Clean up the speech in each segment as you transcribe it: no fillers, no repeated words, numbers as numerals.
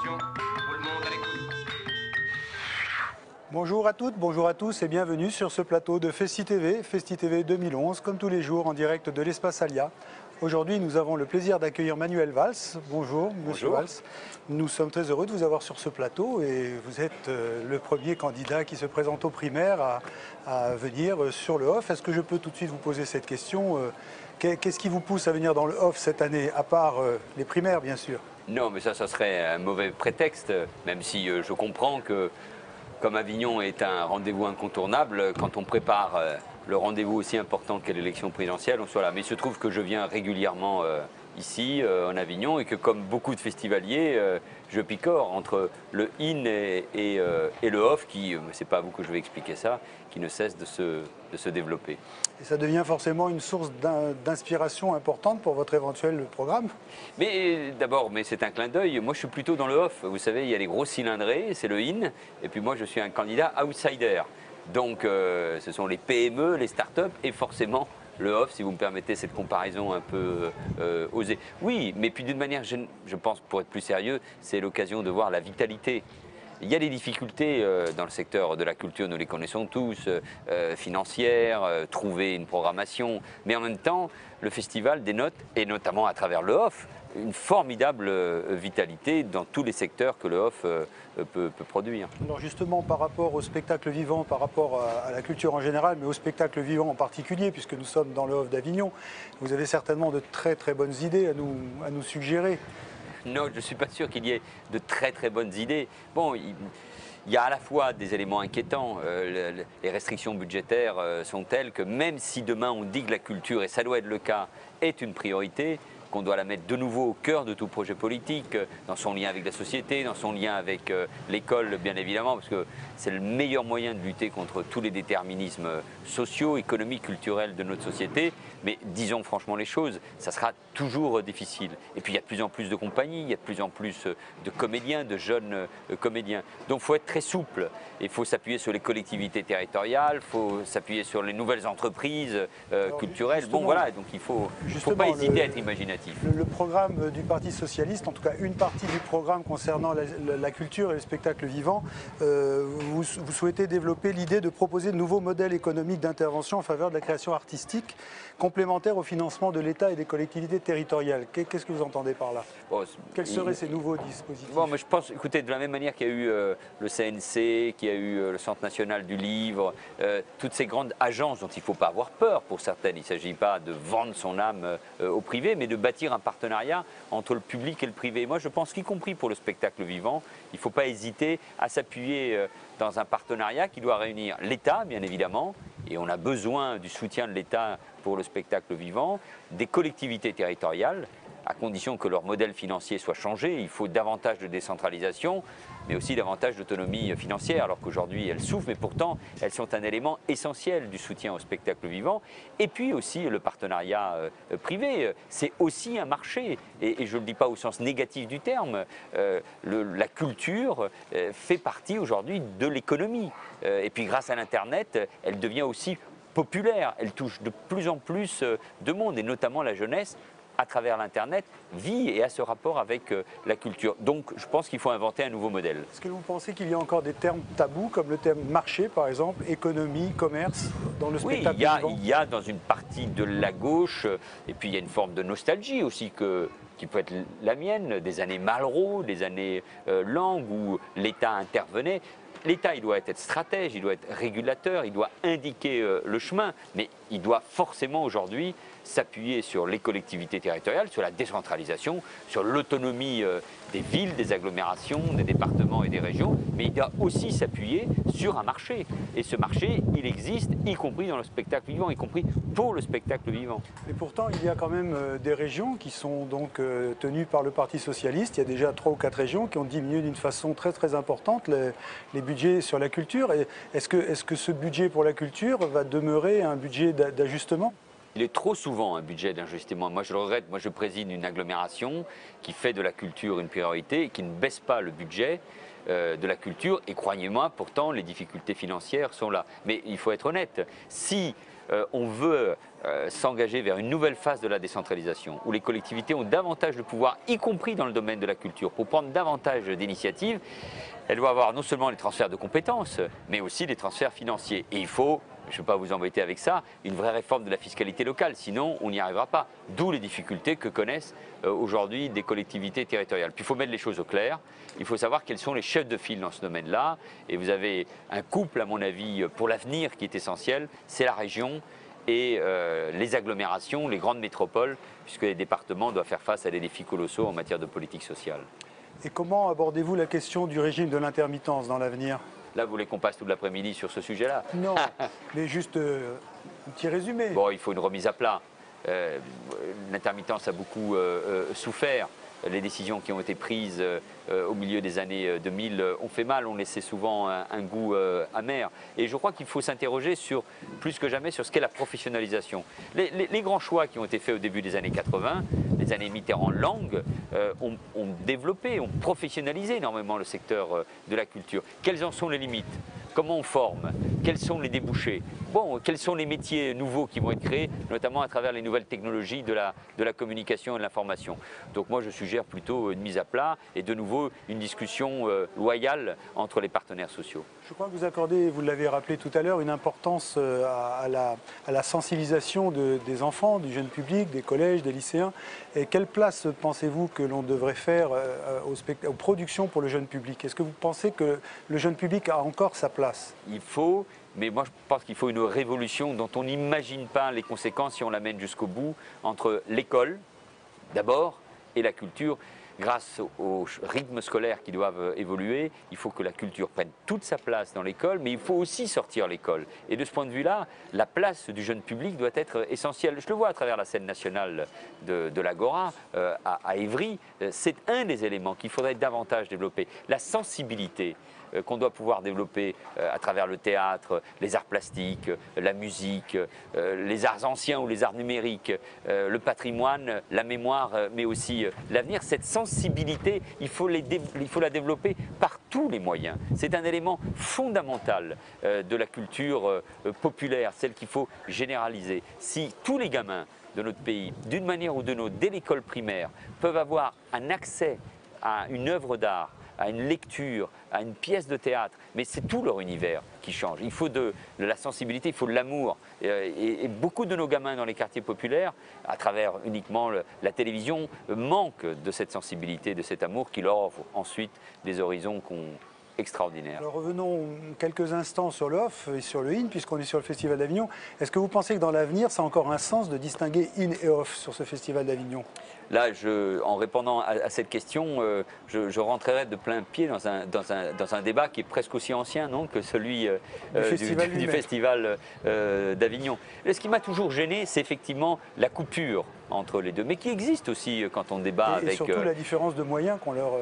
Attention, tout le monde à l'écoute. Bonjour à toutes, bonjour à tous et bienvenue sur ce plateau de FestiTV 2011, comme tous les jours en direct de l'Espace Alia. Aujourd'hui, nous avons le plaisir d'accueillir Manuel Valls. Bonjour, Monsieur Valls. Nous sommes très heureux de vous avoir sur ce plateau et vous êtes le premier candidat qui se présente aux primaires à venir sur le Hof. Est-ce que je peux tout de suite vous poser cette question? Qu'est-ce qui vous pousse à venir dans le Hof cette année, à part les primaires, bien sûr? Non, mais ça serait un mauvais prétexte, même si je comprends que, comme Avignon est un rendez-vous incontournable, quand on prépare le rendez-vous aussi important qu'est l'élection présidentielle, on soit là. Mais il se trouve que je viens régulièrement ici, en Avignon, et que comme beaucoup de festivaliers, je picore entre le IN et le Hof, qui, c'est pas à vous que je vais expliquer ça, qui ne cesse de se développer. Et ça devient forcément une source d'inspiration importante pour votre éventuel programme? Mais d'abord, c'est un clin d'œil. Moi, je suis plutôt dans le Hof. Vous savez, il y a les gros cylindrés, c'est le IN. Et puis moi, je suis un candidat outsider. Donc, ce sont les PME, les start-up et forcément le Hof, si vous me permettez cette comparaison un peu osée. Oui, mais puis d'une manière, je pense, pour être plus sérieux, c'est l'occasion de voir la vitalité. Il y a des difficultés dans le secteur de la culture, nous les connaissons tous, financières, trouver une programmation. Mais en même temps, le festival dénote, et notamment à travers le Hof, une formidable vitalité dans tous les secteurs que le Hof peut produire. Alors justement, par rapport au spectacle vivant, par rapport à la culture en général, mais au spectacle vivant en particulier, puisque nous sommes dans le Hof d'Avignon, vous avez certainement de très très bonnes idées à nous suggérer. Non, je ne suis pas sûr qu'il y ait de très très bonnes idées. Bon, il y a à la fois des éléments inquiétants. Les restrictions budgétaires sont telles que même si demain on dit que la culture, et ça doit être le cas, est une priorité, qu'on doit la mettre de nouveau au cœur de tout projet politique, dans son lien avec la société, dans son lien avec l'école, bien évidemment, parce que c'est le meilleur moyen de lutter contre tous les déterminismes sociaux, économiques, culturels de notre société. Mais disons franchement les choses, ça sera toujours difficile. Et puis il y a de plus en plus de compagnies, il y a de plus en plus de comédiens, de jeunes comédiens. Donc il faut être très souple. Il faut s'appuyer sur les collectivités territoriales, il faut s'appuyer sur les nouvelles entreprises culturelles. Bon voilà, donc il ne faut pas hésiter à être imaginatif. Le programme du Parti Socialiste, en tout cas une partie du programme concernant la culture et le spectacle vivant, vous souhaitez développer l'idée de proposer de nouveaux modèles économiques d'intervention en faveur de la création artistique, complémentaires au financement de l'État et des collectivités territoriales. Qu'est-ce que vous entendez par là? Quels seraient ces nouveaux dispositifs? Bon, mais je pense, écoutez, de la même manière qu'il y a eu le CNC, qu'il y a eu le Centre national du livre, toutes ces grandes agences dont il ne faut pas avoir peur pour certaines. Il ne s'agit pas de vendre son âme au privé, mais de bâtir un partenariat entre le public et le privé. Moi, je pense qu'y compris pour le spectacle vivant, il ne faut pas hésiter à s'appuyer dans un partenariat qui doit réunir l'État, bien évidemment, et on a besoin du soutien de l'État pour le spectacle vivant, des collectivités territoriales, à condition que leur modèle financier soit changé. Il faut davantage de décentralisation, mais aussi davantage d'autonomie financière, alors qu'aujourd'hui elles souffrent, mais pourtant elles sont un élément essentiel du soutien au spectacle vivant. Et puis aussi le partenariat privé, c'est aussi un marché, et je ne le dis pas au sens négatif du terme, la culture fait partie aujourd'hui de l'économie. Et puis grâce à l'Internet, elle devient aussi populaire, elle touche de plus en plus de monde, et notamment la jeunesse, à travers l'Internet, vit et a ce rapport avec la culture. Donc je pense qu'il faut inventer un nouveau modèle. Est-ce que vous pensez qu'il y a encore des termes tabous, comme le terme marché, par exemple, économie, commerce, dans le spectacle vivant? Il y a dans une partie de la gauche, et puis il y a une forme de nostalgie aussi qui peut être la mienne, des années Malraux, des années Lang, où l'État intervenait. L'État, il doit être stratège, il doit être régulateur, il doit indiquer le chemin, mais il doit forcément aujourd'hui s'appuyer sur les collectivités territoriales, sur la décentralisation, sur l'autonomie des villes, des agglomérations, des départements et des régions, mais il doit aussi s'appuyer sur un marché. Et ce marché, il existe, y compris dans le spectacle vivant, y compris pour le spectacle vivant. Et pourtant, il y a quand même des régions qui sont donc tenues par le Parti Socialiste. Il y a déjà 3 ou 4 régions qui ont diminué d'une façon très très importante les budgets sur la culture. Est-ce que ce budget pour la culture va demeurer un budget d'ajustement? Il est trop souvent un budget d'ajustement. Moi, je le regrette. Moi, je préside une agglomération qui fait de la culture une priorité et qui ne baisse pas le budget de la culture. Et croyez-moi, pourtant, les difficultés financières sont là. Mais il faut être honnête. Si on veut s'engager vers une nouvelle phase de la décentralisation, où les collectivités ont davantage de pouvoir, y compris dans le domaine de la culture, pour prendre davantage d'initiatives. Elle doit avoir non seulement les transferts de compétences, mais aussi les transferts financiers. Et il faut, je ne vais pas vous embêter avec ça, une vraie réforme de la fiscalité locale, sinon on n'y arrivera pas. D'où les difficultés que connaissent aujourd'hui des collectivités territoriales. Puis il faut mettre les choses au clair, il faut savoir quels sont les chefs de file dans ce domaine-là. Et vous avez un couple, à mon avis, pour l'avenir qui est essentiel, c'est la région et les agglomérations, les grandes métropoles, puisque les départements doivent faire face à des défis colossaux en matière de politique sociale. Et comment abordez-vous la question du régime de l'intermittence dans l'avenir? Là, vous voulez qu'on passe toute l'après-midi sur ce sujet-là? Non, mais juste un petit résumé. Bon, il faut une remise à plat. L'intermittence a beaucoup souffert. Les décisions qui ont été prises au milieu des années 2000 ont fait mal, ont laissé souvent un goût amer. Et je crois qu'il faut s'interroger sur, plus que jamais, sur ce qu'est la professionnalisation. Les grands choix qui ont été faits au début des années 80, les années Mitterrand-Lang, ont développé, ont professionnalisé énormément le secteur de la culture. Quelles en sont les limites? Comment on forme? Quels sont les débouchés? Bon, quels sont les métiers nouveaux qui vont être créés, notamment à travers les nouvelles technologies de la communication et de l'information? Donc moi, je suggère plutôt une mise à plat et de nouveau une discussion loyale entre les partenaires sociaux. Je crois que vous accordez, vous l'avez rappelé tout à l'heure, une importance à la sensibilisation des enfants, du jeune public, des collèges, des lycéens. Et quelle place pensez-vous que l'on devrait faire aux productions pour le jeune public? Est-ce que vous pensez que le jeune public a encore sa place? Il faut, mais moi je pense qu'il faut une révolution dont on n'imagine pas les conséquences si on l'amène jusqu'au bout, entre l'école d'abord et la culture. Grâce aux rythmes scolaires qui doivent évoluer, il faut que la culture prenne toute sa place dans l'école, mais il faut aussi sortir l'école. Et de ce point de vue-là, la place du jeune public doit être essentielle. Je le vois à travers la scène nationale de l'Agora à Évry. C'est un des éléments qu'il faudrait davantage développer. La sensibilité qu'on doit pouvoir développer à travers le théâtre, les arts plastiques, la musique, les arts anciens ou les arts numériques, le patrimoine, la mémoire, mais aussi l'avenir. Cette sensibilité, il faut la développer par tous les moyens. C'est un élément fondamental de la culture populaire, celle qu'il faut généraliser. Si tous les gamins de notre pays, d'une manière ou d'une autre, dès l'école primaire, peuvent avoir un accès à une œuvre d'art, à une lecture, à une pièce de théâtre, mais c'est tout leur univers qui change. Il faut de la sensibilité, il faut de l'amour. Et beaucoup de nos gamins dans les quartiers populaires, à travers uniquement la télévision, manquent de cette sensibilité, de cet amour qui leur offre ensuite des horizons extraordinaires. Alors revenons quelques instants sur le off et sur le in, puisqu'on est sur le Festival d'Avignon. Est-ce que vous pensez que dans l'avenir, ça a encore un sens de distinguer in et off sur ce Festival d'Avignon? Là, en répondant à cette question, je rentrerai de plein pied dans un débat qui est presque aussi ancien que celui du Festival d'Avignon. Ce qui m'a toujours gêné, c'est effectivement la coupure entre les deux, mais qui existe aussi quand on débat avec... Et surtout la différence de moyens qu'on leur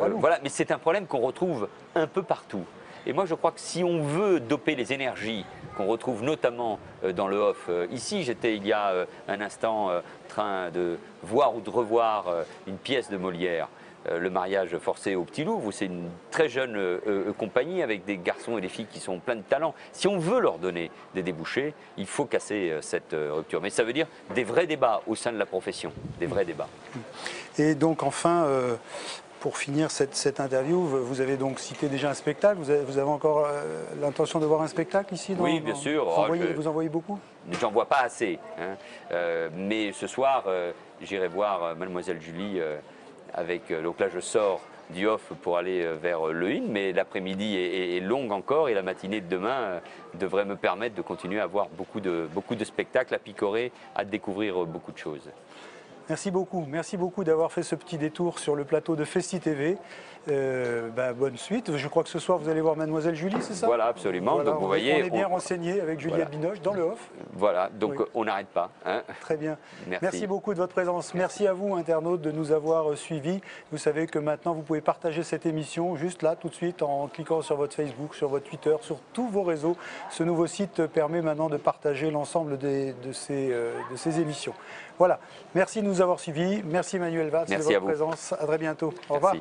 alloue. Voilà, mais c'est un problème qu'on retrouve un peu partout. Et moi, je crois que si on veut doper les énergies qu'on retrouve notamment dans le off, ici, j'étais il y a un instant en train de voir ou de revoir une pièce de Molière, Le mariage forcé au Petit Louvre, où c'est une très jeune compagnie avec des garçons et des filles qui sont pleins de talent. Si on veut leur donner des débouchés, il faut casser cette rupture. Mais ça veut dire des vrais débats au sein de la profession, des vrais débats. Et donc enfin... Pour finir cette interview, vous avez donc cité déjà un spectacle. Vous avez encore l'intention de voir un spectacle ici Oui, bien sûr. Vous en voyez beaucoup? J'en vois pas assez. Mais ce soir, j'irai voir Mademoiselle Julie donc là, je sors du off pour aller vers le in, mais l'après-midi est longue encore et la matinée de demain devrait me permettre de continuer à voir beaucoup de spectacles, à picorer, à découvrir beaucoup de choses. Merci beaucoup d'avoir fait ce petit détour sur le plateau de Festi TV. Bonne suite. Je crois que ce soir vous allez voir Mademoiselle Julie, c'est ça? Voilà, absolument. Voilà, donc vous voyez, on est bien renseigné avec Juliette Binoche dans le off. Voilà, donc oui. On n'arrête pas. Très bien. Merci beaucoup de votre présence. Merci à vous, internautes, de nous avoir suivis. Vous savez que maintenant vous pouvez partager cette émission juste là, tout de suite, en cliquant sur votre Facebook, sur votre Twitter, sur tous vos réseaux. Ce nouveau site permet maintenant de partager l'ensemble de ces émissions. Voilà. Merci de nous avoir suivis. Merci Manuel Valls de votre présence. À très bientôt. Au revoir.